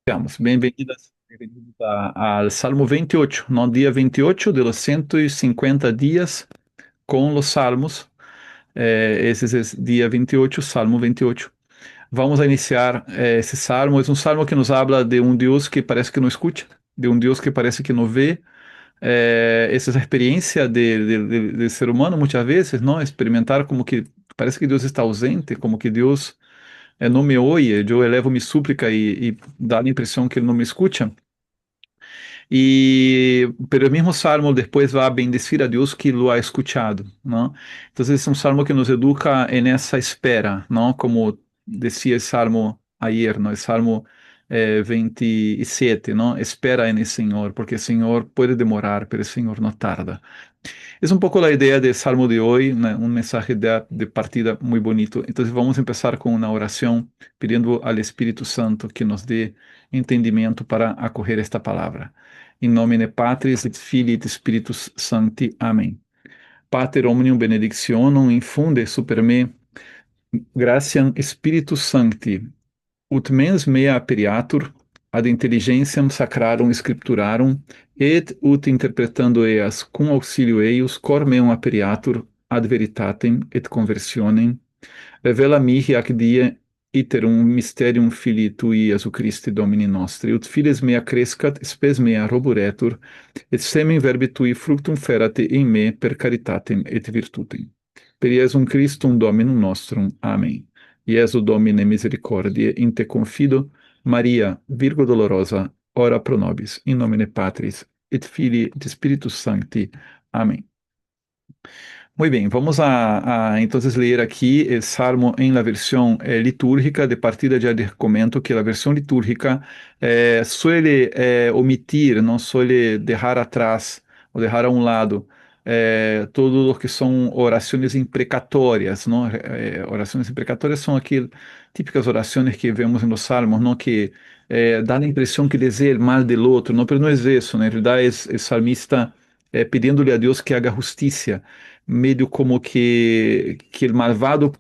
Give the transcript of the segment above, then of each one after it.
Seamos bem-vindas, bem-vindos al Salmo 28, no día 28 de los 150 días con los salmos. Ese es el día 28, Salmo 28. Vamos a iniciar esse salmo. É um salmo que nos habla de um Deus que parece que não escuta, de um Deus que parece que não vê. Essa é a experiência de ser humano muitas vezes, não? Experimentar como que parece que Deus está ausente, como que Deus não me ouve, eu elevo minha súplica e dá a impressão que ele não me escuta. Y pero el mismo salmo después va a bendecir a Dios que lo ha escuchado, ¿no? Entonces es un salmo que nos educa en esa espera, ¿no? Como decía el salmo ayer, ¿no? El salmo 27, ¿no? Espera en el Señor, porque el Señor puede demorar, pero el Señor no tarda. Es un poco la idea del salmo de hoy, un mensaje de partida muy bonito. Entonces vamos a empezar con una oración pidiendo al Espíritu Santo que nos dé entendimiento para acoger esta palabra. In nomine Patris et Filii et Spiritus Sancti. Amém. Pater omnium benedictionum infunde super me gratiam Spiritus Sancti, ut mens mea aperiatur ad intelligentiam sacrarum scripturarum, et ut interpretando eas cum auxilio eius cor meum aperiatur ad veritatem et conversionem, revela mihi ac die iterum mysterium Filii Tui Iesu Christi Domini nostri, ut fides mea crescat, spes mea roburetur, et semen verbi Tui fructum ferate in me per caritatem et virtutem. Per Iesum Christum Dominum nostrum. Amém. Iesu Domine misericordiae, in te confido, Maria, Virgo dolorosa, ora pro nobis, in nomine Patris et Filii et Spiritus Sancti. Amém. Muy bien, vamos a entonces leer aquí el Salmo en la versión litúrgica. De partida ya les comento que la versión litúrgica suele omitir, no suele dejar atrás o dejar a un lado todo lo que son oraciones imprecatorias, ¿no? Oraciones imprecatorias son aquellas típicas oraciones que vemos en los salmos, ¿no? Que da la impresión que desea el mal del otro, ¿no? Pero no es eso, ¿no? En realidad es el salmista pidiéndole a Dios que haga justicia, meio como que o malvado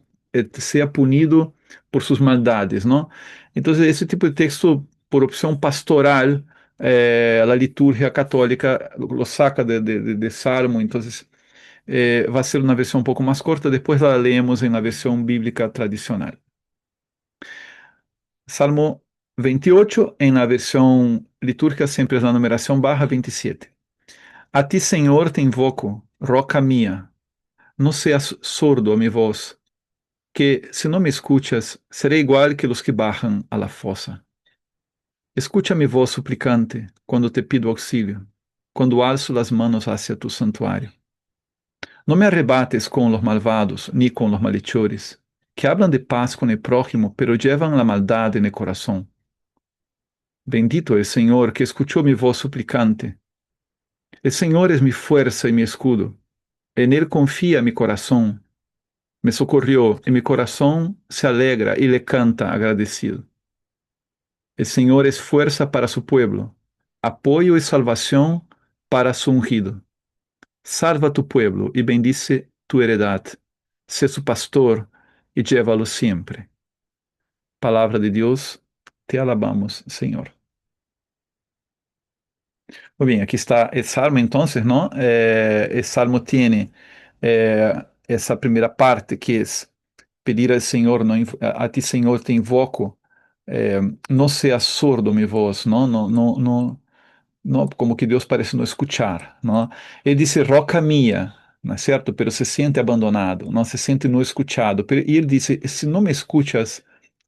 seja punido por suas maldades, não? Então, esse tipo de texto, por opção pastoral, a liturgia católica lo saca de Salmo, então vai ser uma versão um pouco mais corta, depois la leemos na versão bíblica tradicional. Salmo 28, em la versão litúrgica, sempre na numeração /27. A ti, Senhor, te invoco, roca minha. No seas sordo a mi voz, que si no me escuchas, seré igual que los que bajan a la fosa. Escucha mi voz suplicante cuando te pido auxilio, cuando alzo las manos hacia tu santuario. No me arrebates con los malvados ni con los malhechores, que hablan de paz con el prójimo, pero llevan la maldad en el corazón. Bendito el Señor que escuchó mi voz suplicante. El Señor es mi fuerza y mi escudo. En él confía mi corazón. Me socorrió y mi corazón se alegra y le canta agradecido. El Señor es fuerza para su pueblo, apoyo y salvación para su ungido. Salva tu pueblo y bendice tu heredad. Sé su pastor y llévalo siempre. Palabra de Dios, te alabamos, Señor. Muy bien, aquí está el salmo entonces, ¿no? El salmo tiene esa primera parte que es pedir al Señor, ¿no? A ti, Señor, te invoco, no seas sordo mi voz, ¿no? No, como que Deus parece não escuchar, ¿no? Ele disse, roca mía, ¿no es cierto? Pero se siente abandonado, ¿no? Se siente no escuchado. Y él dice, si no me escuchas,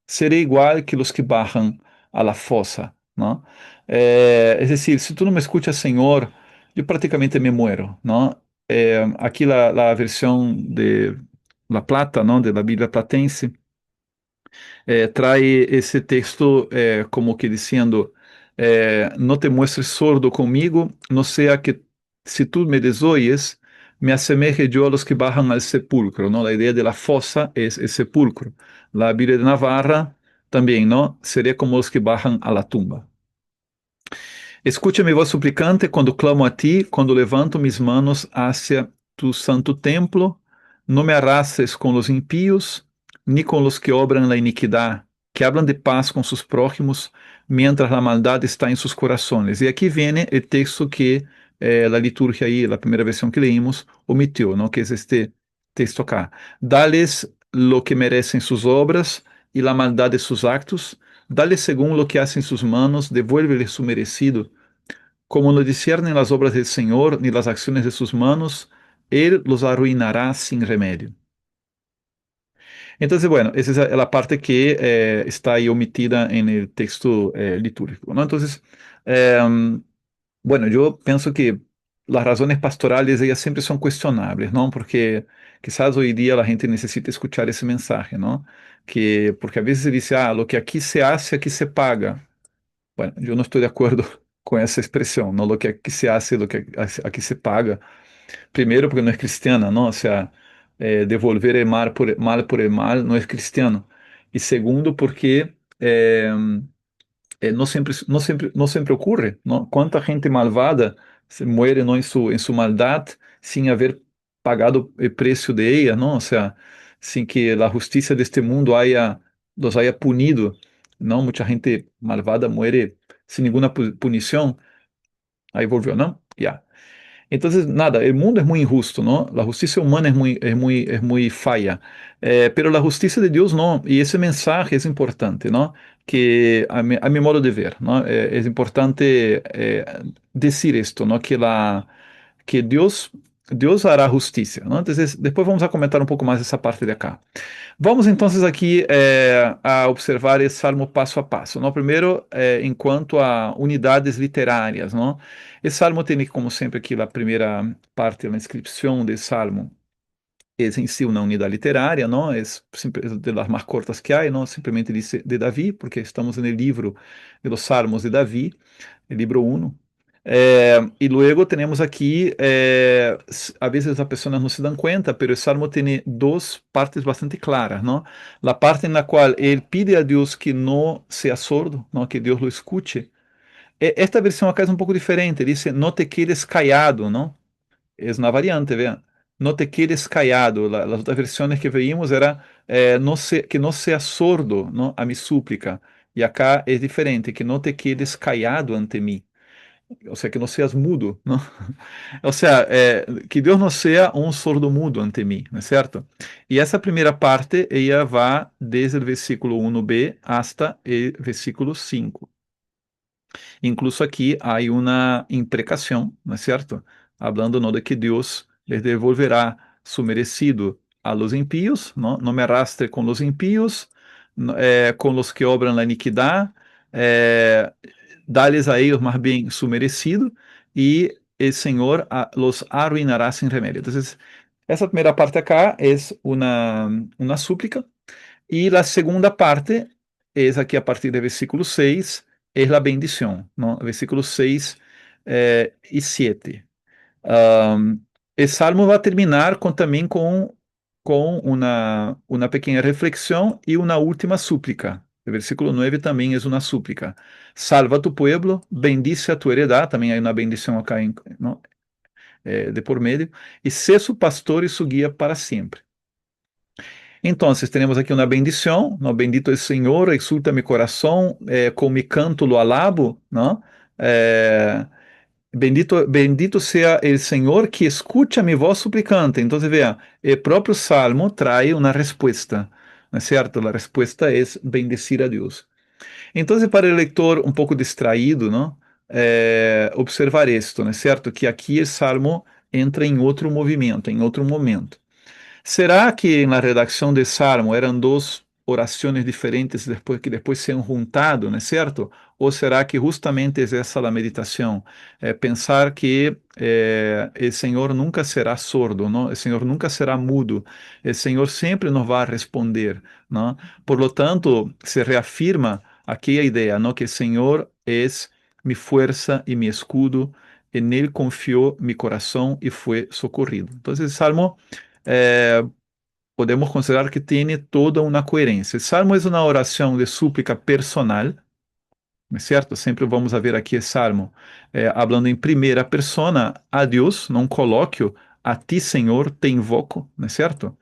seré igual que los que bajan a la fosa, ¿no? Es decir, si tú no me escuchas, Señor, yo prácticamente me muero, ¿no? Aquí la versión de La Plata, ¿no? De la Biblia platense, trae esse texto como que dizendo, não te muestres sordo comigo, não seja que se tu me desoyes, me asemeje yo a los que bajan al sepulcro, ¿no? La idea de la fosa es el sepulcro. La Biblia de Navarra también, ¿no? Sería como los que bajan a la tumba. Escucha mi voz suplicante quando clamo a ti, quando levanto mis manos hacia tu santo templo. No me arrastres con los impíos, ni con los que obran la iniquidad, que hablan de paz con sus prójimos, mientras la maldad está en sus corazones. Y aquí viene el texto que la liturgia ahí, la primera versión que leímos, omitió, ¿no? Que es este texto acá. Dales lo que merecen sus obras y la maldad de sus actos, dale según lo que hacen sus manos, devuélvele su merecido. Como no disciernen las obras del Señor ni las acciones de sus manos, Él los arruinará sin remedio. Entonces, bueno, esa es la parte que está ahí omitida en el texto litúrgico, ¿no? Entonces, eh, bueno, yo pienso que las razones pastorales, ellas siempre son cuestionables, ¿no? Porque quizás hoy día la gente necesita escuchar ese mensaje, ¿no? Porque a veces se dice, ah, lo que aquí se hace, aquí se paga. Bueno, yo no estoy de acuerdo con esa expresión, ¿no? Lo que aquí se hace, lo que aquí se paga. Primero, porque no es cristiana, ¿no? O sea, devolver el mal por el mal no es cristiano. Y segundo, porque no siempre ocurre, ¿no? ¿Cuánta gente malvada se muere, ¿no? En su maldad sin haber pagado el precio de ella, ¿no? O sea, sin que la justicia de este mundo los haya punido, ¿no? Mucha gente malvada muere sin ninguna punición. Ahí volvió, ¿no? Ya. Entonces, nada, el mundo es muy injusto, ¿no? La justicia humana es muy falla, pero la justicia de Dios no, y ese mensaje es importante, ¿no? Que a mi modo de ver, ¿no? Es importante decir esto, ¿no? Que Dios hará justicia, ¿no? Entonces, después vamos a comentar un poco más esa parte de acá. Vamos entonces aqui a observar esse salmo passo a passo. Não? Primeiro, enquanto a unidades literárias. Não? Esse salmo tem, como sempre, aqui a primeira parte, a inscrição do salmo. É em si uma unidade literária, não? É de las mais cortas que há, não? Simplesmente diz de Davi, porque estamos no livro de los Salmos de Davi, el libro 1. Y luego tenemos aquí, a veces las personas no se dan cuenta, pero el Salmo tiene dos partes bastante claras, ¿no? La parte en la cual él pide a Dios que no sea sordo, ¿no? Que Dios lo escuche. Esta versión acá es un poco diferente, dice, no te quedes callado, ¿no? Es una variante, vean. No te quedes callado. Las otras versiones que veíamos era que no seas sordo, ¿no? A mi súplica. Y acá es diferente, que no te quedes callado ante mí. O sea, que no seas mudo, ¿no? O sea, que Dios no sea un sordo mudo ante mí, ¿no es cierto? Y esa primera parte, ella va desde el versículo 1b hasta el versículo 5. Incluso aqui há uma imprecação, não é certo? Hablando no de que Deus les devolverá su merecido a los impíos, não me arrastre com los impíos, com los que obran la iniquidad, dá-lhes a ellos mais bem su merecido, e o Senhor los arruinará sem remédio. Então, essa primeira parte acá é uma súplica, e a segunda parte é aqui a partir do versículo 6, é a bendição, ¿no? Versículos 6 e 7. O salmo vai terminar também com uma pequena reflexão e uma última súplica. O versículo 9 também é uma súplica. Salva tu pueblo, bendice a tu heredad, também há uma bendição acá ¿no? De por meio, e sé su pastor e su guia para sempre. Então, temos aqui uma bendição, no bendito el Senhor, exulta mi coração, com mi canto lo alabo, não? Bendito sea el Senhor que escucha mi voz suplicante. Então, vea, o próprio Salmo traz uma resposta, não é certo? A resposta é bendecir a Deus. Então, para o leitor um pouco distraído, não? Observar isto, não é certo? Que aqui o Salmo entra em outro movimento, em outro momento. ¿Será que en la redacción de Salmo eran dos oraciones diferentes que después se han juntado, ¿no es cierto? ¿O será que justamente es esa la meditación? Pensar que el Señor nunca será sordo, ¿no? El Señor nunca será mudo. El Señor siempre nos va a responder, ¿no? Por lo tanto, se reafirma aquella idea, ¿no? Que el Señor es mi fuerza y mi escudo. En Él confió mi corazón y fue socorrido. Entonces, el Salmo podemos considerar que tem toda uma coerência. O Salmo é uma oração de súplica personal, não é certo? Sempre vamos a ver aqui o Salmo falando em primeira persona a Deus, num colóquio, a ti, Senhor, te invoco, não é certo?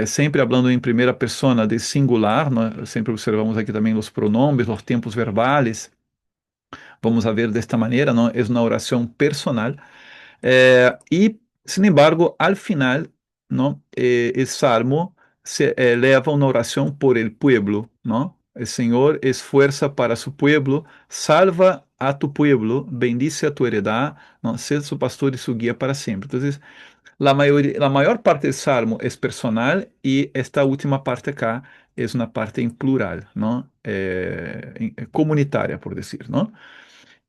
sempre hablando em primeira persona de singular, ¿no? Sempre observamos aqui também os pronombres, os tempos verbais. Vamos a ver desta maneira, ¿no? É uma oração personal. Y, sin embargo, al final, ¿no? El Salmo se eleva una oración por el pueblo, ¿no? El Señor es fuerza para su pueblo, salva a tu pueblo, bendice a tu heredad, ¿no? Sé su pastor y su guía para siempre. Entonces, la mayor parte del Salmo es personal y esta última parte acá es una parte en plural, ¿no? Comunitaria, por decir, ¿no?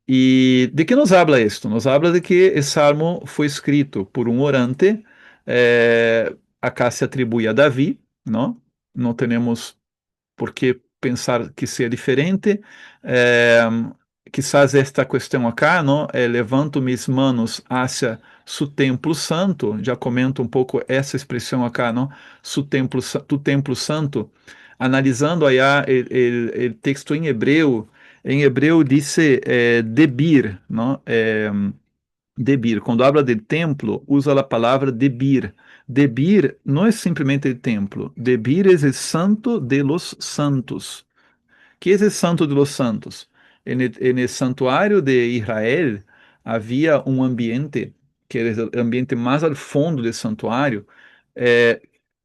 E de que nos habla isto? Nos habla de que esse salmo foi escrito por um orante, acá se atribui a Davi, não? Não temos por que pensar que seja diferente. Eh, Quizás esta questão acá, não? Levanto mis manos hacia su templo santo. Já comento um pouco essa expressão acá, não? Tu templo santo. Analisando aí o texto em hebreu diz debir, não? Debir. Quando habla de templo, usa a palavra debir. Debir não é simplesmente el templo. Debir é el santo de los santos. Que é o Santo de los Santos? En el santuário de Israel havia um ambiente, que era o ambiente mais ao fundo do santuário, eh,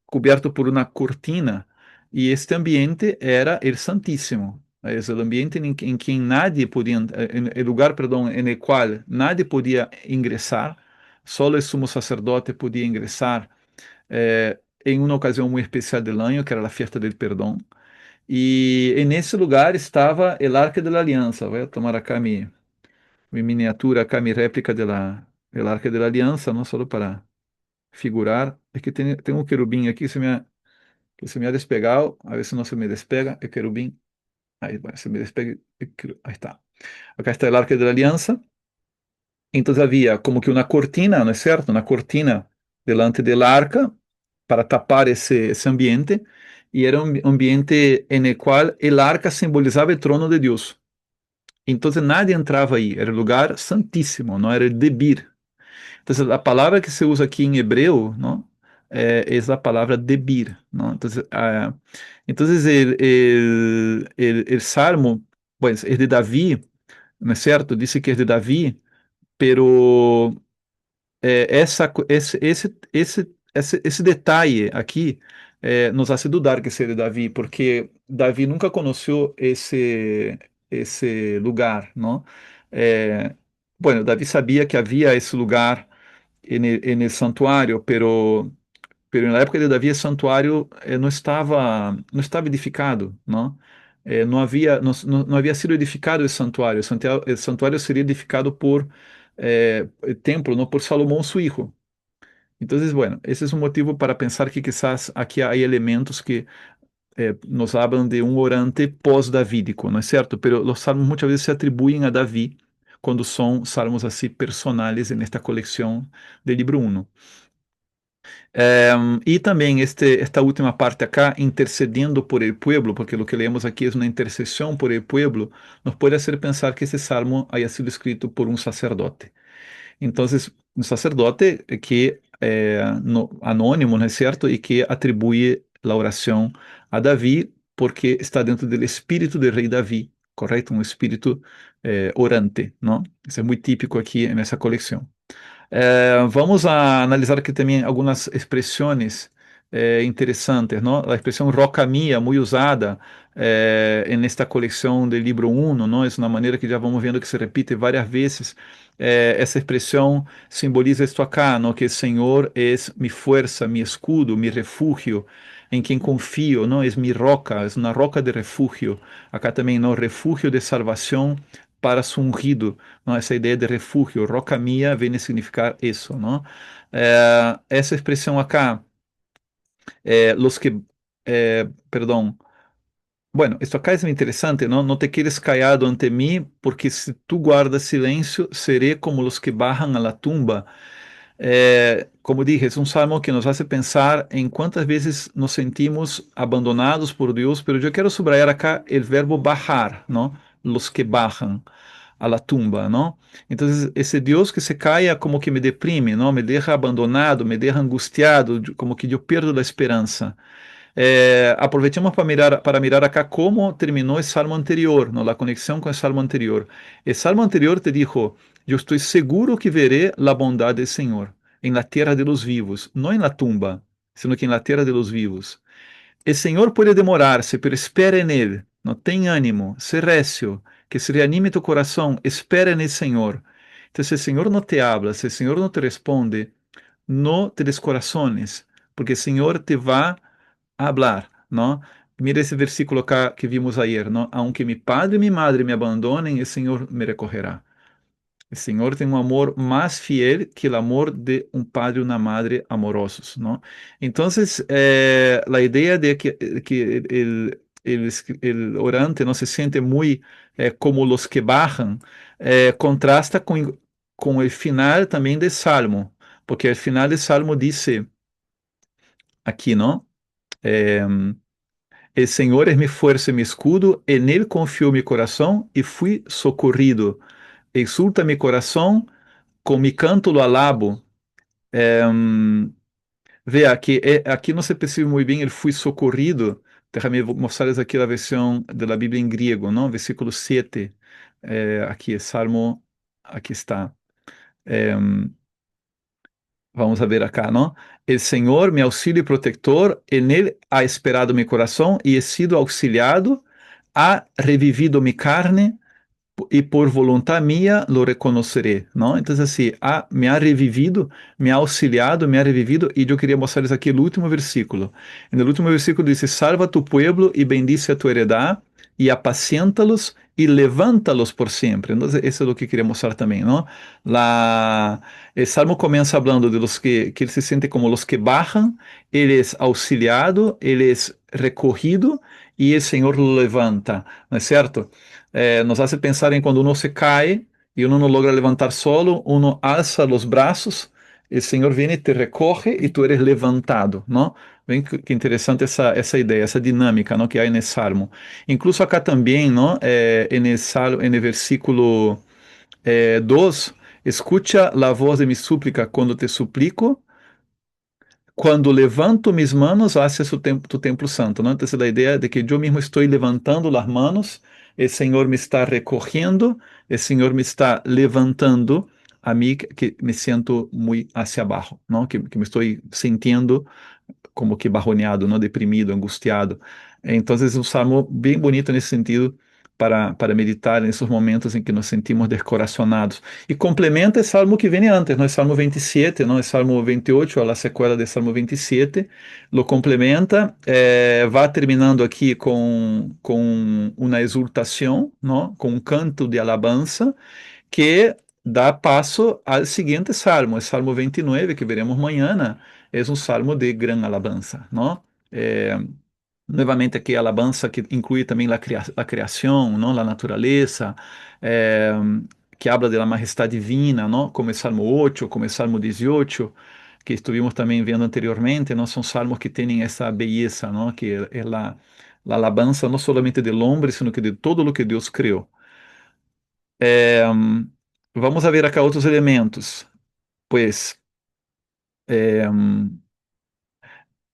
coberto por uma cortina, e este ambiente era el Santíssimo. É o ambiente em que nadie podia, o lugar, perdão, en el qual nadie podia ingressar, só o sumo sacerdote podia ingressar em uma ocasião muito especial del año, que era a festa del perdão. E nesse lugar estava el Arca de la Aliança. Vou tomar acá mi miniatura, acá mi réplica del Arca de la Aliança, não só para figurar. É que tem um querubim aqui que se me ha despegado, a ver se não se me despega, o querubim. Aí, bueno, se me despega, aí está. Acá está el Arca de la Aliança. Então havia como que uma cortina, não é certo? Uma cortina delante del arca para tapar esse ambiente, e era um ambiente en el qual el arca simbolizava o trono de Deus. Então nadie entrava aí, era o lugar santíssimo, não era o debir. Então a palavra que se usa aqui em hebreu, não, é a palavra debir, não? Então el salmo, pues, é de Davi, não é certo? Disse que é de Davi, pero esse detalhe aqui nos hace dudar que seja Davi, porque Davi nunca conheceu esse lugar, não? Bueno, Davi sabia que havia esse lugar en el santuário, pero na época de Davi, o santuário não estava edificado, não? Não havia sido edificado o santuário. O santuário seria edificado por el templo, não por Salomão, seu filho. Então, bueno, esse é um motivo para pensar que quizás aqui há elementos que nos hablam de um orante pós-davídico, não é certo? Pero os salmos muitas vezes se atribuem a Davi quando são salmos assim personales nesta coleção de livro 1. E também esta última parte acá, intercedendo por el pueblo, porque o que leemos aqui é uma intercessão por el pueblo, nos pode fazer pensar que esse salmo haya sido escrito por um sacerdote. Então, um sacerdote que anônimo, não é certo? E que atribui a oração a Davi, porque está dentro do espírito do rei Davi, correto? Um espírito orante, não? Isso é muito típico aqui nessa coleção. Vamos a analisar aqui também algumas expressões interessantes, não? A expressão roca mia, muito usada nesta coleção de livro 1, não? É uma maneira que já vamos vendo que se repite várias vezes. Essa expressão simboliza isto acá, não? Que o Senhor é mi força, mi escudo, mi refúgio, em quem confio, não? É mi roca, é uma roca de refúgio. Acá também, não? Refúgio de salvação para su ungido, ¿no? Essa ideia de refúgio, roca mía, vem a significar isso, não? Essa expressão acá, los que, perdão, bueno, esto acá é interessante, não? No te quedes callado ante mim, porque se tu guardas silêncio, seré como los que bajan a la tumba. Como dije, é um salmo que nos hace pensar em quantas vezes nos sentimos abandonados por Deus, pero eu quero subrayar acá o verbo bajar, não? Los que bajan. a la tumba, ¿no? Entonces, ese Dios que se cae como que me deprime, ¿no? Me deja abandonado, me deja angustiado, como que yo pierdo la esperanza. Aproveitemos para mirar acá cómo terminó el salmo anterior, ¿no? La conexión con el salmo anterior. El salmo anterior te dijo, yo estoy seguro que veré la bondad del Señor en la tierra de los vivos, no en la tumba, sino que en la tierra de los vivos. El Señor puede demorarse, pero espera en Él. No ten ánimo, sé recio, que se reanime tu corazón, espera en el Señor. Entonces, si el Señor no te habla, si el Señor no te responde, no te descorazones, porque el Señor te va a hablar, ¿no? Mira ese versículo acá que vimos ayer, ¿no? Aunque mi padre y mi madre me abandonen, el Señor me recogerá. El Señor tiene un amor más fiel que el amor de un padre y una madre amorosos, ¿no? Entonces, la idea de que el orante no se siente muy como los que bajan, contrasta con el final también del Salmo, porque el final del Salmo dice aquí, ¿no? Eh, el Señor es mi fuerza y mi escudo, en Él confió mi corazón y fui socorrido. Exulta mi corazón, con mi canto lo alabo. Vea que aqui não se percebe muito bem, ele foi socorrido. Déjame mostrarles aqui a versão da Bíblia em grego, não? Versículo 7. Aqui, Salmo, aqui está. Em, Vamos a ver acá, ¿no? El Señor, mi auxilio y protector, en Él ha esperado mi corazón y he sido auxiliado, ha revivido mi carne e por voluntad mía lo reconoceré, ¿no? Entonces, así, me ha revivido, me ha auxiliado, me ha revivido, y yo quería mostrarles aquí el último versículo. En el último versículo dice, salva a tu pueblo y bendice a tu heredad, y apaciéntalos y levántalos por siempre. Entonces, eso es lo que quería mostrar también, ¿no? El Salmo comienza hablando de los que él se siente como los que bajan, él es auxiliado, él es recogido, y el Señor lo levanta, ¿no es cierto? Nos hace pensar em quando uno se cai e uno não logra levantar solo, uno alza os braços, o Senhor vem e te recorre e tu eres levantado, não? Bem que interessante essa ideia, essa dinâmica, não, que há nesse salmo. Incluso acá também, não, no versículo 2, escucha la voz de mi súplica quando te suplico, quando levanto mis manos hacia tu templo santo, ¿no? Entonces la idea de que yo mismo estoy levantando las manos, el Señor me está recogiendo, el Señor me está levantando a mí que me siento muy hacia abajo, ¿no? Que me estoy sintiendo como que bajoneado, ¿no? Deprimido, angustiado. Entonces es un salmo bien bonito en ese sentido para meditar nesses momentos em que nos sentimos descorazonados. E complementa o salmo que vem antes, não é Salmo 27, não é Salmo 28, a sequela de Salmo 27, lo complementa, vai terminando aqui com uma exultação, não? Com um canto de alabança, que dá passo ao seguinte salmo, o Salmo 29, que veremos amanhã, é um salmo de gran alabanza, não? Nuevamente aqui a alabanza que inclui também a criação, não? A natureza, eh, que habla de la majestad divina, não? Como o Salmo 8, como o Salmo 18, que estivemos também vendo anteriormente, não? São salmos que têm essa beleza, não? Que é a alabanza não solamente del hombre, sino que de todo o que Deus criou. Vamos a ver acá outros elementos. Pues, eh,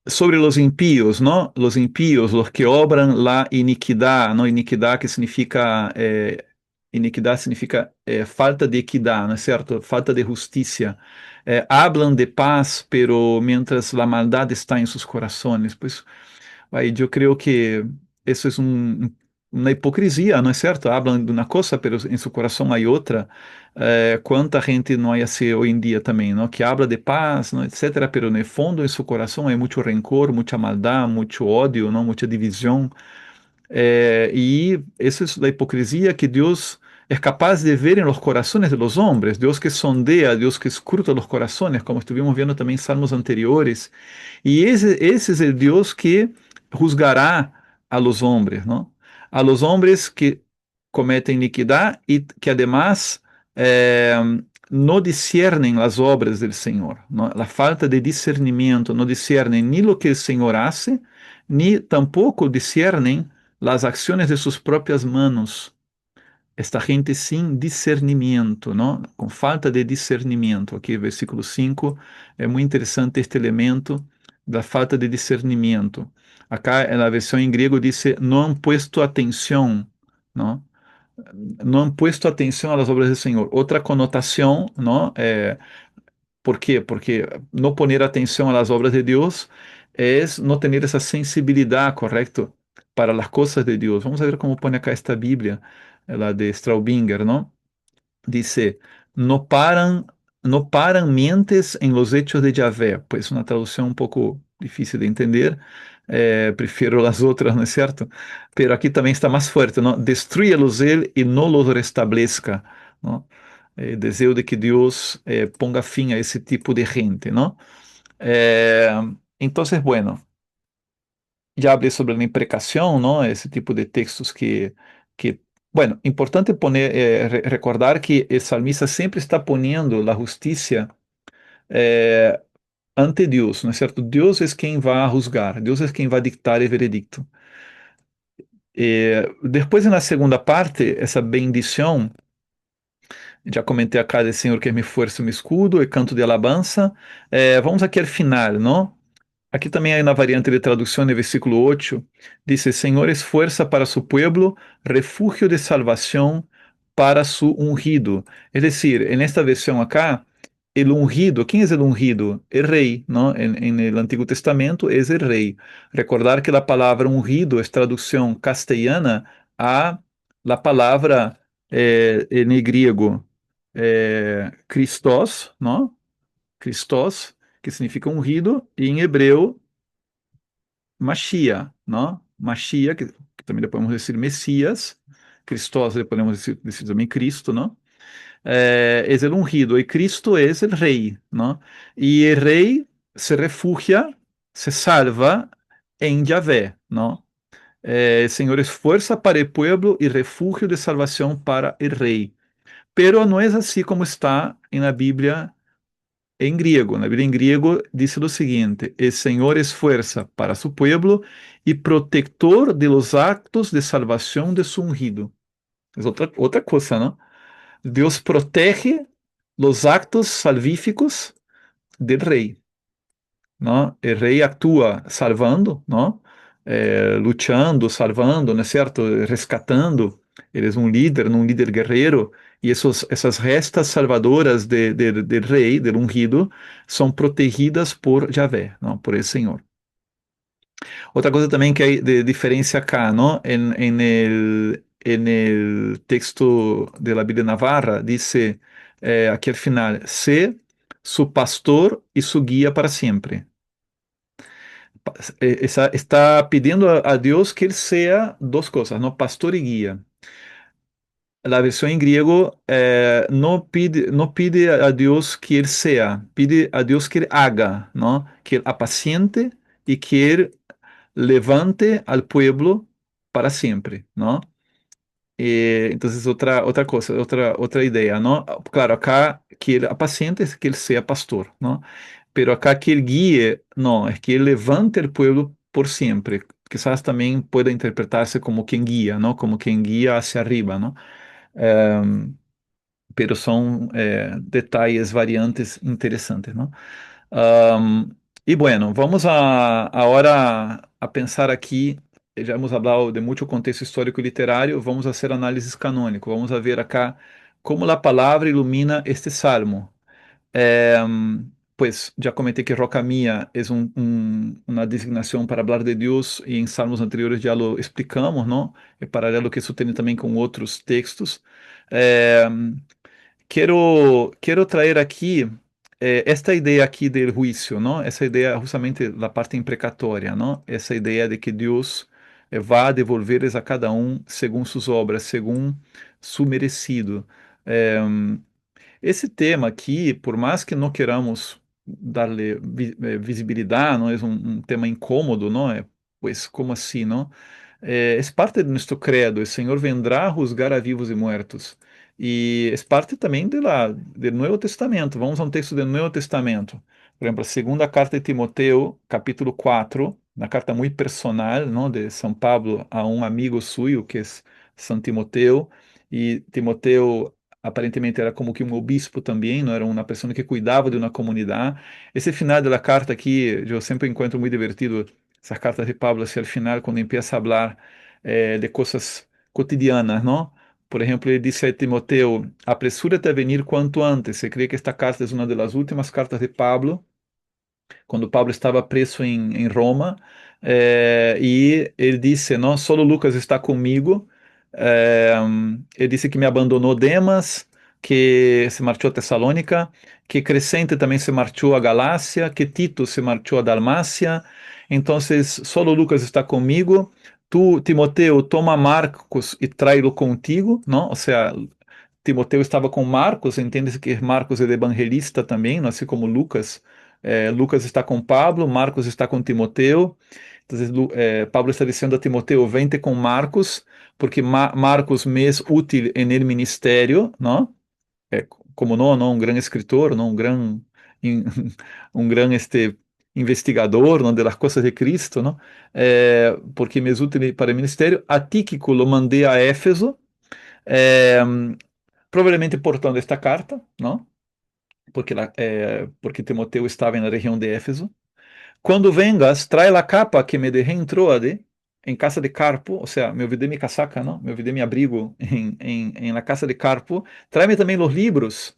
sobre los impíos, ¿no? Los impíos, los que obran la iniquidad, ¿no? Iniquidad significa falta de equidad, ¿no es cierto? Falta de justicia. Hablan de paz, pero mientras la maldad está en sus corazones, pues aí eu creio que isso é uma hipocrisia, não é certo? Hablam de uma coisa, mas em seu coração há outra. Quanta gente não é assim hoje em dia também, não? Que habla de paz, não, etc., pero no fundo, em seu coração, há muito rencor, muita maldade, muito ódio, não? Muita divisão. E essa é a hipocrisia que Deus é capaz de ver em los corazones de los hombres. Deus que sondea, Deus que escruta los corazones, como estivemos vendo também em salmos anteriores. E esse é o Deus que juzgará a los hombres, ¿no? A los hombres que cometen iniquidad y que además no discernen las obras del Señor, ¿no? La falta de discernimiento, no discernen ni lo que el Señor hace, ni tampoco discernen las acciones de sus propias manos. esta gente sem discernimento, não? Com falta de discernimento. Aqui, versículo 5, é muito interessante este elemento da falta de discernimento. Acá, na versão em grego, diz: não han puesto atenção, não? Não han puesto atenção às obras do Senhor. Outra conotação, não? ¿Por quê? Porque não poner atenção às obras de Deus é não ter essa sensibilidade, correto? Para as coisas de Deus. Vamos ver como põe acá esta Bíblia, la de Straubinger, não? Dice, no paran mientes en los hechos de Yahvé. Pues uma tradução um pouco difícil de entender. Prefiro as outras, não é certo? Pero aqui também está mais forte, não? Destruya-los ele e não los restablezca, não? Desejo de que Deus ponga fim a esse tipo de gente, não? Eh, entonces, bueno, ya hablé sobre la imprecación, ¿no? Ese tipo de textos bueno, importante poner, recordar que el salmista siempre está poniendo la justicia eh, ante Dios, ¿no es cierto? Dios es quien va a juzgar, Dios es quien va a dictar el veredicto. Después en la segunda parte, esa bendición, já comentei acá de Senhor que é minha força e meu escudo, e canto de alabança. Vamos aqui ao final, não? Aqui também hay na variante de tradução, no versículo 8, diz: Senhor es fuerza para su pueblo, refugio de salvación para su ungido. Es decir, en esta versión acá, el ungido, ¿quién es el ungido? El rey, ¿no? En el Antiguo Testamento es el rey. Recordar que la palabra ungido es traducción castellana a la palabra en el griego Christos, ¿no? Christos, que significa ungido, e em hebreu, Mashiach, ¿no? Mashiach, que também podemos dizer Messias, Christos, podemos dizer também Cristo, ¿no? Es el ungido, y Cristo es el rey, ¿no? Y el rey se refugia, se salva en Yahvé, ¿no? El Señor es fuerza para el pueblo y refugio de salvación para el rey. Pero no es así como está en la Biblia en griego. Na Bíblia em griego diz o seguinte: El Señor es fuerza para su pueblo y protector de los actos de salvación de su ungido. Es outra coisa, ¿no? Deus protege os actos salvíficos del rei, não? O rei atua salvando, não? Lutando, salvando, não é certo? Rescatando. Ele é um líder guerreiro, e essas restas salvadoras del rei, del ungido, são protegidas por Yahvé, não? Por esse Senhor. Outra coisa também que é de diferença acá, não? En el texto de la Biblia Navarra, dice aqui al final, sé su pastor y su guía para siempre. Está pidiendo a Dios que Él sea dos cosas, ¿no? Pastor y guía. La versión en griego no pide a Dios que Él sea, pide a Dios que Él haga, ¿no? Que Él apaciente y que Él levante al pueblo para siempre, ¿no? Entonces, outra coisa, outra ideia, não? Claro, acá que ele apaciente es que ele seja pastor, não? Pero acá que ele guie, não, é que ele levante o pueblo por sempre. Quizás também pueda interpretarse como quem guia, não? Como quem guia hacia arriba, não? Pero são detalhes, variantes interessantes, não? Y bueno, vamos ahora a pensar aqui. Já hemos hablado de muito contexto histórico e literário, vamos a hacer análisis canônico, vamos a ver acá como a palavra ilumina este salmo. Pues já comentei que Roca Mía é uma designação para falar de Deus, e em salmos anteriores já lo explicamos, não? É paralelo que isso tem também com outros textos. Quero trazer aqui esta ideia aqui do juízo, não? Essa ideia justamente da parte imprecatória, não? Essa ideia de que Deus vai devolver a cada um segundo suas obras, segundo su merecido. Eh, Esse tema aqui, por mais que não queramos darle visibilidade, não é um tema incômodo, não é? Pois como assim, não? É parte de nosso credo, o Senhor vendrá a juzgar a vivos e mortos. E é parte também do Novo Testamento. Vamos a um texto do Novo Testamento. Por exemplo, a segunda carta de Timoteo, capítulo 4, uma carta muito personal, não, de São Paulo a um amigo suyo, que é São Timoteo. e Timoteo aparentemente era como que um obispo também, não era uma pessoa que cuidava de uma comunidade. Esse final da carta aqui, eu sempre encontro muito divertido essas cartas de Pablo, hacia el final, quando empieza a falar de coisas cotidianas, não? Por exemplo, ele disse a Timoteo: apresúrate a venir quanto antes. Se crê que esta carta é uma das últimas cartas de Pablo, quando Pablo estava preso em Roma, e ele disse, não, solo Lucas está comigo. Eh, ele disse que me abandonou Demas, que se marchou a Tessalônica, que Crescente também se marchou a Galácia, que Tito se marchou a Dalmácia. Então, solo Lucas está comigo. Tu, Timoteo, toma Marcos e trai-lo contigo, não? Ou seja, Timoteu estava com Marcos, entende-se que Marcos é evangelista também, assim como Lucas. Lucas está com Pablo, Marcos está com Timoteu. Então, Pablo está dizendo a Timoteu: vente com Marcos, porque Marcos me é útil en el ministério, não? É, como não um grande escritor, não um grande in- um grande investigador, não, de las coisas de Cristo, não? Porque me é útil para o ministério. A Tíquico lo mandei a Éfeso. É, provavelmente portando esta carta, não? Porque Timoteo estava na região de Éfeso. Quando vengas, trae la capa que me dejé en Troade, en casa de Carpo, o sea, me olvidé mi casaca, ¿no? Me olvidé mi abrigo en la casa de Carpo. Tráeme también los libros,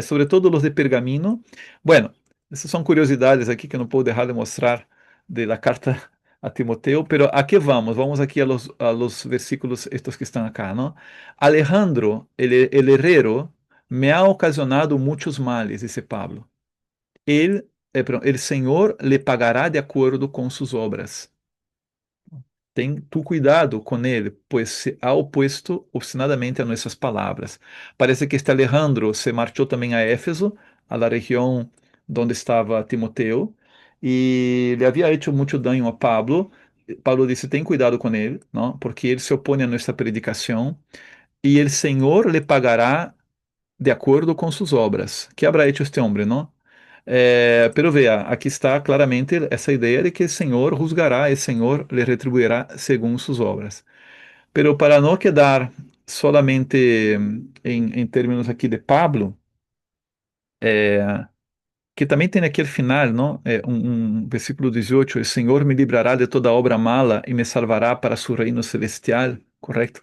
sobre todo los de pergamino. Bueno, essas são curiosidades aqui que eu não puedo dejar de mostrar de la carta a Timoteo, pero ¿a qué vamos? Vamos aquí a los versículos estos que están acá, ¿no? Alejandro, el herrero, me ha ocasionado muchos males, dice Pablo. Perdão, el Senhor lhe pagará de acordo com suas obras. Tem tu cuidado com ele, pois se ha opuesto obstinadamente a nossas palavras. Parece que este Alejandro se marchou também a Éfeso, a la região onde estava Timoteo, e lhe havia hecho muito dano a Pablo. Pablo disse: tem cuidado com ele, não? Porque ele se opõe a nossa predicação, e el Senhor lhe pagará de acordo com suas obras. Que habrá hecho este homem, não? Pero vea, aqui está claramente essa ideia de que o Senhor juzgará e o Senhor lhe retribuirá segundo suas obras. Pero para não quedar solamente em términos aqui de Pablo, que também tem aqui al final, não? Um versículo 18: o Senhor me livrará de toda obra mala e me salvará para su reino celestial, correto?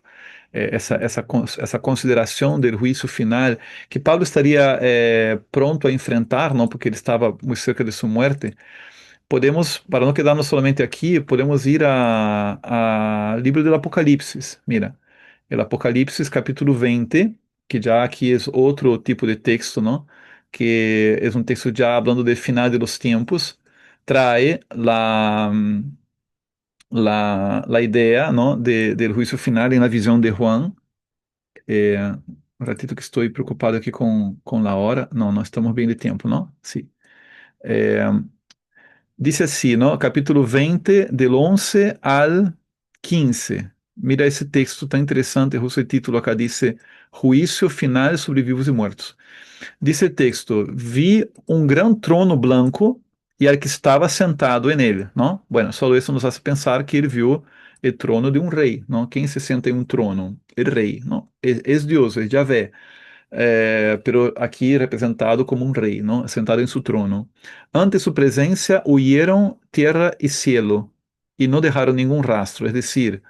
Essa consideração do juízo final que Paulo estaria pronto a enfrentar, não? Porque ele estava muito cerca de sua morte. Podemos, para não quedarmos solamente aqui, podemos ir a livro do Apocalipse. Mira, o Apocalipse capítulo 20, que já aqui é outro tipo de texto, não? Que é um texto já falando de final de los tiempos, trae la idea, ¿no? Del juicio final en la visión de Juan. Un ratito que estou preocupado aqui com a hora. Não, nós estamos bem de tempo, não? Sim. Dice así, ¿no? Capítulo 20, del 11 al 15. Mira esse texto tão interessante, o título acá dice: Juízo final sobre vivos e mortos. Dice o texto: vi um gran trono blanco e al que estava sentado en él, ¿no? Bueno, só isso nos hace pensar que ele viu o trono de um rei, ¿no? Quem se senta em um trono? El rei, ¿no? Es Dios, es Yahvé, pero aqui representado como um rei, ¿no? Sentado em seu trono. Ante sua presença huyeron tierra e cielo e não deixaram nenhum rastro, es decir,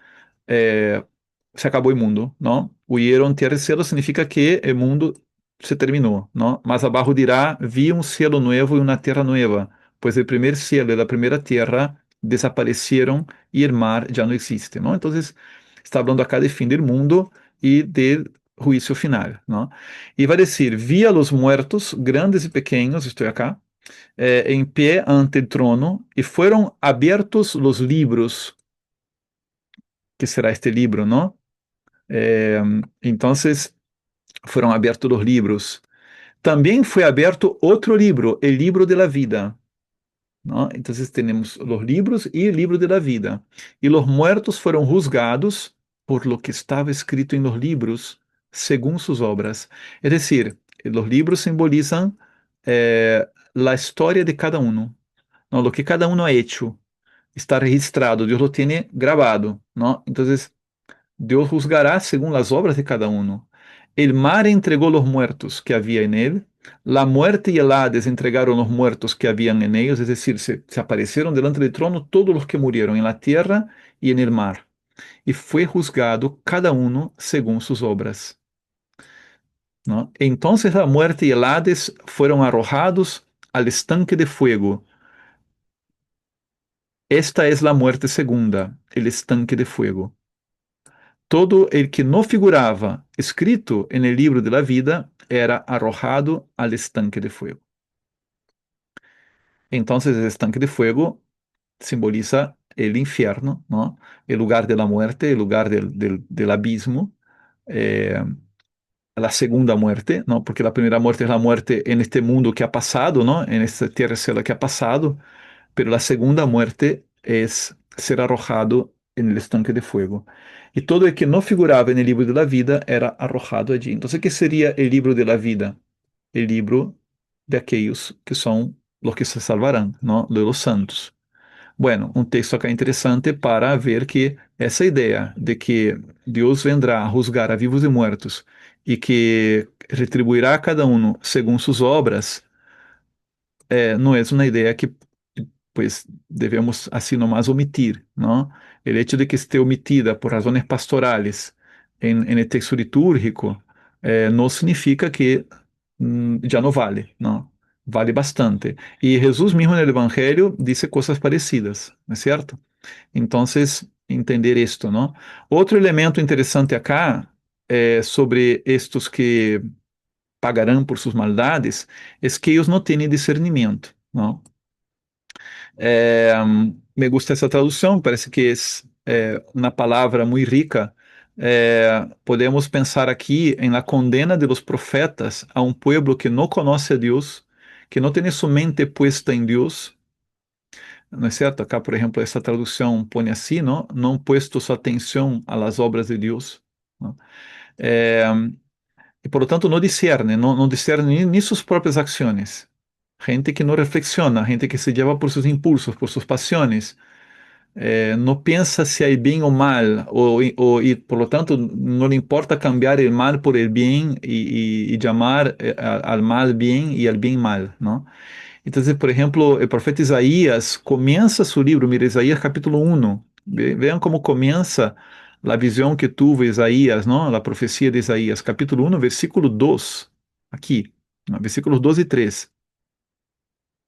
se acabou o mundo, não? Huyeron tierra e cielo significa que o mundo se terminou, não? Mas abaixo dirá: vi um cielo nuevo e uma terra nueva, pois o primeiro cielo e a primeira terra desapareceram e o mar já não existe, não? Então, está falando acá de fim do mundo e de juízo final, não? E vai dizer: vi a los muertos, grandes e pequenos, estou acá, em pé ante o trono, e foram abertos os livros, que será este livro, não? Então, foram abertos os livros. Também foi aberto outro livro, o livro de la vida, ¿no? Então, temos os livros e o livro de la vida. E os muertos foram juzgados por lo que estava escrito em los libros, según sus obras. É decir, os livros simbolizam a história de cada um, ¿no? Lo que cada um ha hecho está registrado, Deus lo tiene grabado, ¿no? Então, Dios juzgará según las obras de cada uno. El mar entregó los muertos que había en él, la muerte y el Hades entregaron los muertos que habían en ellos, es decir, se aparecieron delante del trono todos los que murieron en la tierra y en el mar, y fue juzgado cada uno según sus obras, ¿no? Entonces la muerte y el Hades fueron arrojados al estanque de fuego. Esta es la muerte segunda, el estanque de fuego. Todo el que no figuraba escrito en el libro de la vida era arrojado al estanque de fuego. Entonces el estanque de fuego simboliza el infierno, ¿no? El lugar de la muerte, el lugar del abismo, eh, la segunda muerte, ¿no? Porque la primera muerte es la muerte en este mundo que ha pasado, ¿no? En esta tierra cielo que ha pasado, pero la segunda muerte es ser arrojado en el estanque de fuego. Y todo el que no figuraba en el libro de la vida era arrojado allí. Entonces, ¿qué sería el libro de la vida? El libro de aquellos que son los que se salvarán, ¿no? De los santos. Bueno, um texto acá interessante para ver que essa ideia de que Deus vendrá a juzgar a vivos e mortos e que retribuirá a cada um segundo suas obras, não é uma ideia que pues devemos assim nomás omitir, não? O hecho de que esté omitida por razones pastorales en el texto litúrgico não significa que já não vale, não. Vale bastante. E Jesus mesmo no Evangelho disse coisas parecidas, não é certo? Então, entender isto, não? Outro elemento interessante acá sobre estes que pagarão por suas maldades é que eles não têm discernimento, não? É, me gusta essa tradução, parece que é uma palavra muito rica. Podemos pensar aqui em la condena de los profetas a um pueblo que não conhece a Deus, que não tem sua mente puesta em Deus, não é certo? Acá, por exemplo, essa tradução põe assim, não? Não puesto sua atenção às obras de Deus. Não? É, e, por lo tanto, não discerne, não discerne nem suas próprias ações. Gente que não reflexiona, gente que se lleva por seus impulsos, por suas paixões, não pensa se há bem ou mal, e, por lo tanto, não lhe importa cambiar o mal por el bem e chamar al mal bem e al bem mal, não? Então, por exemplo, o profeta Isaías começa seu livro, mira, Isaías capítulo 1. Vejam como começa a visão que tuvo Isaías, não? A profecia de Isaías, capítulo 1, versículo 2. Aqui, versículos 2 e 3.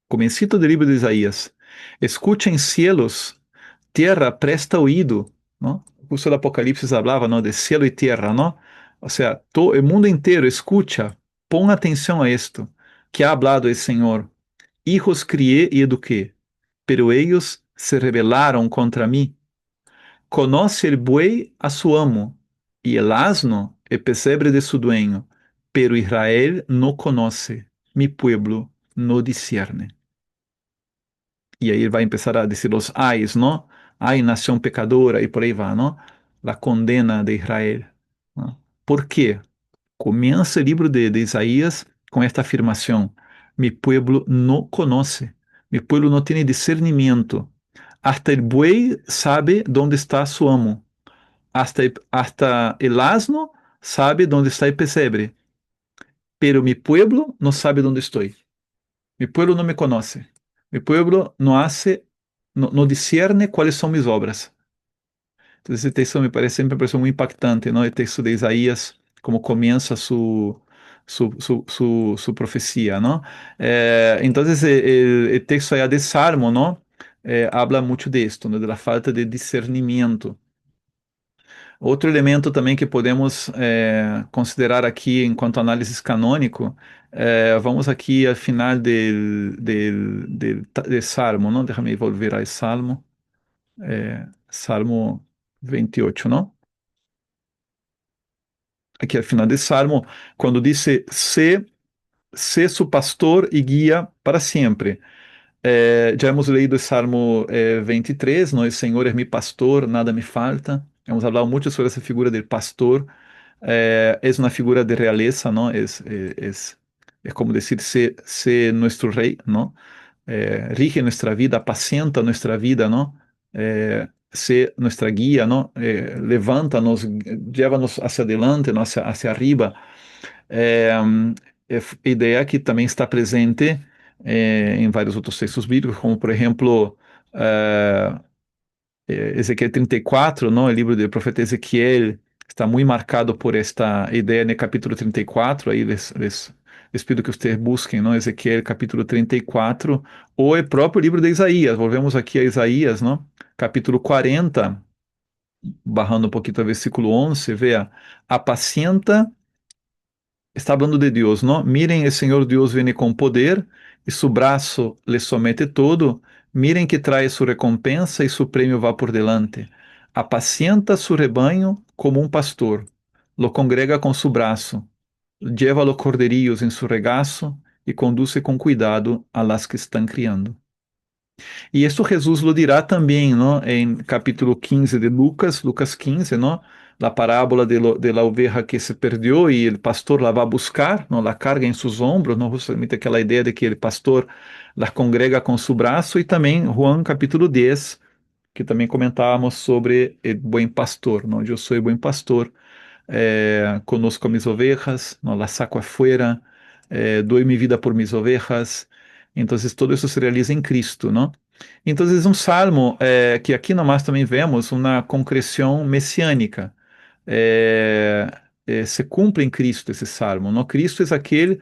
Comencito do livro de Isaías. Escuchen cielos, tierra, presta oído, ¿no? Justo el Apocalipsis hablaba, ¿no? De cielo y tierra, ¿no? O sea, todo el mundo entero escucha, pon atención a esto, que ha hablado el Señor. Hijos crié y eduqué, pero ellos se rebelaron contra mí. Conoce el buey a su amo, y el asno el pesebre de su dueño, pero Israel no conoce, mi pueblo no discierne. E aí ele vai começar a dizer os ais, não? Ai, nação pecadora, e por aí vai, não? A condena de Israel. Não? Por quê? Começa o livro de Isaías com esta afirmação: Mi pueblo não conoce, mi pueblo não tem discernimento. Hasta el buey sabe onde está su amo. Hasta el asno sabe onde está el pesebre. Pero mi pueblo não sabe onde estou. Mi pueblo no me conoce. Mi pueblo no hace, no discierne cuáles son mis obras. Entonces, ese texto siempre me pareció muy impactante, ¿no? El texto de Isaías, como comienza su profecía, ¿no? Entonces, el texto allá de Salmo, ¿no? Habla mucho de esto, ¿no? De la falta de discernimiento. Outro elemento também que podemos considerar aqui enquanto análise canônico, vamos aqui ao final del Salmo, não? Déjame volver ao Salmo, Salmo 28, não? Aqui ao final do Salmo, quando diz, sé su pastor e guia para sempre. Já hemos leído o Salmo 23, ¿no? El Señor es mi pastor, nada me falta. Hemos hablado mucho sobre essa figura del pastor. Es una figura de realeza, ¿no? Es como decir, sé nuestro rey, ¿no? Rige nuestra vida, apacienta nuestra vida, ¿no? ser nuestra guía, ¿no? Levanta-nos, leva-nos hacia adelante, ¿no? Hacia arriba. É, ideia que também está presente em vários outros textos bíblicos, como por exemplo Ezequiel 34, não? O livro do profeta Ezequiel está muito marcado por esta ideia no capítulo 34, aí les pido que vocês busquem, não? Ezequiel capítulo 34, ou o próprio livro de Isaías, volvemos aqui a Isaías, não? Capítulo 40, barrando um pouquinho o versículo 11, veja, apacienta. Está hablando de Dios, ¿no? Miren, el Señor Dios viene con poder y su brazo le somete todo. Miren que trae su recompensa y su premio va por delante. Apacienta su rebaño como un pastor. Lo congrega con su brazo. Lleva los corderillos en su regazo y conduce con cuidado a las que están criando. E isso Jesus lo dirá também, não? Em capítulo 15 de Lucas, Lucas 15, não? A parábola de la oveja que se perdeu e o pastor la va a buscar, não? La carga em seus ombros, não? Justamente aquela ideia de que o pastor la congrega com seu braço, e também Juan capítulo 10, que também comentávamos sobre o bom pastor, não? Eu sou o bom pastor, conozco a mis ovejas, não las saco afuera, doy mi vida por mis ovejas. Então, todo isso se realiza em Cristo, não? Então, é um salmo que aqui nomás também vemos uma concreção messiânica. Se cumpre em Cristo esse salmo, não? Cristo é aquele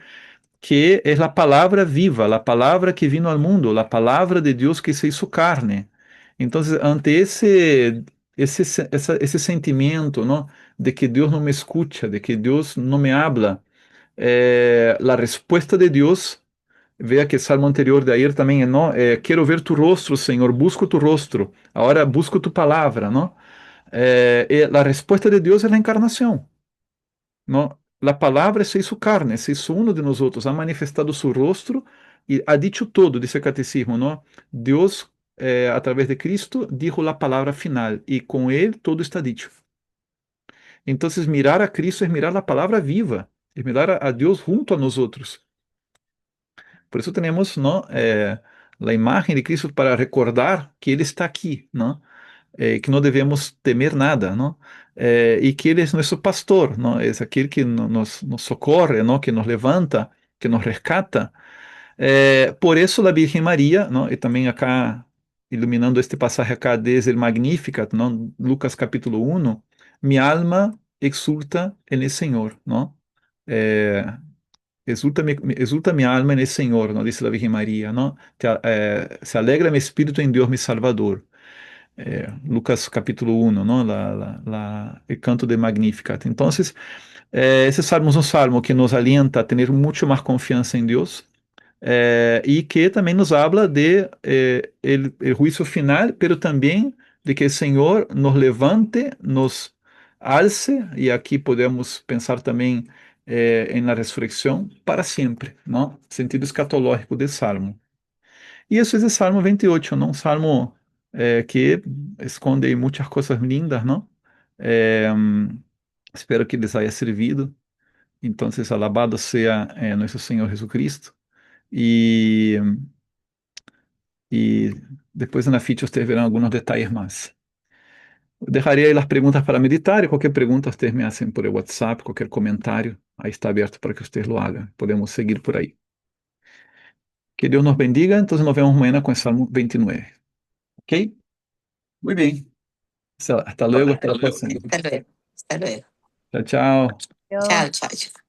que é a palavra viva, a palavra que vino ao mundo, a palavra de Deus que se hizo carne. Então, ante esse sentimento, não, de que Deus não me escuta, de que Deus não me habla, a resposta de Deus, veja que o salmo anterior de ayer também, não, quero ver tu rostro, Senhor, busco tu rostro, agora busco tu palavra, não? A resposta de Deus é a encarnação. ¿No? La palabra se hizo carne, se hizo uno de nosotros, ha manifestado su rostro y ha dicho todo, dice el catecismo, ¿no? Dios, a través de Cristo, dijo la palabra final y con él todo está dicho. Entonces, mirar a Cristo es mirar la palabra viva, es mirar a Dios junto a nosotros. Por eso tenemos, ¿no? La imagen de Cristo para recordar que Ele está aqui, não? Que não devemos temer nada, não? E que Ele é nosso pastor, não? É aquele que nos socorre, não? Que nos levanta, que nos rescata. Por isso a Virgem Maria, não? E também acá, iluminando este passagem acá desde o Magnificat, não? Lucas capítulo 1, mi alma exulta en el Senhor, não? É, exulta mi alma en el Señor, ¿no? Dice la Virgen María, ¿no? Se alegra mi espíritu en Dios mi Salvador. Lucas capítulo 1, ¿no? El canto de Magnificat. Entonces, ese salmo es un salmo que nos alienta a tener mucho más confianza en Dios, y que também nos habla de el juicio final, pero também de que o Senhor nos levante, nos alce, e aqui podemos pensar também em la ressurreição para sempre, não? Sentido escatológico desse salmo. E isso é o Salmo 28, não? Um salmo que esconde muitas coisas lindas, não? Espero que les haya servido. Então, alabado seja nosso Senhor Jesucristo. E y después en la ficha ustedes verán algunos detalles más. Dejaré ahí las preguntas para meditar y cualquier pregunta ustedes me hacen por el WhatsApp, cualquier comentario, ahí está abierto para que ustedes lo hagan. Podemos seguir por ahí. Que Dios nos bendiga, entonces nos vemos mañana con el Salmo 29. ¿Ok? Muy bien. Hasta luego, hasta la próxima. Hasta luego. Hasta luego. Chao, chao. Chao, chao, chao.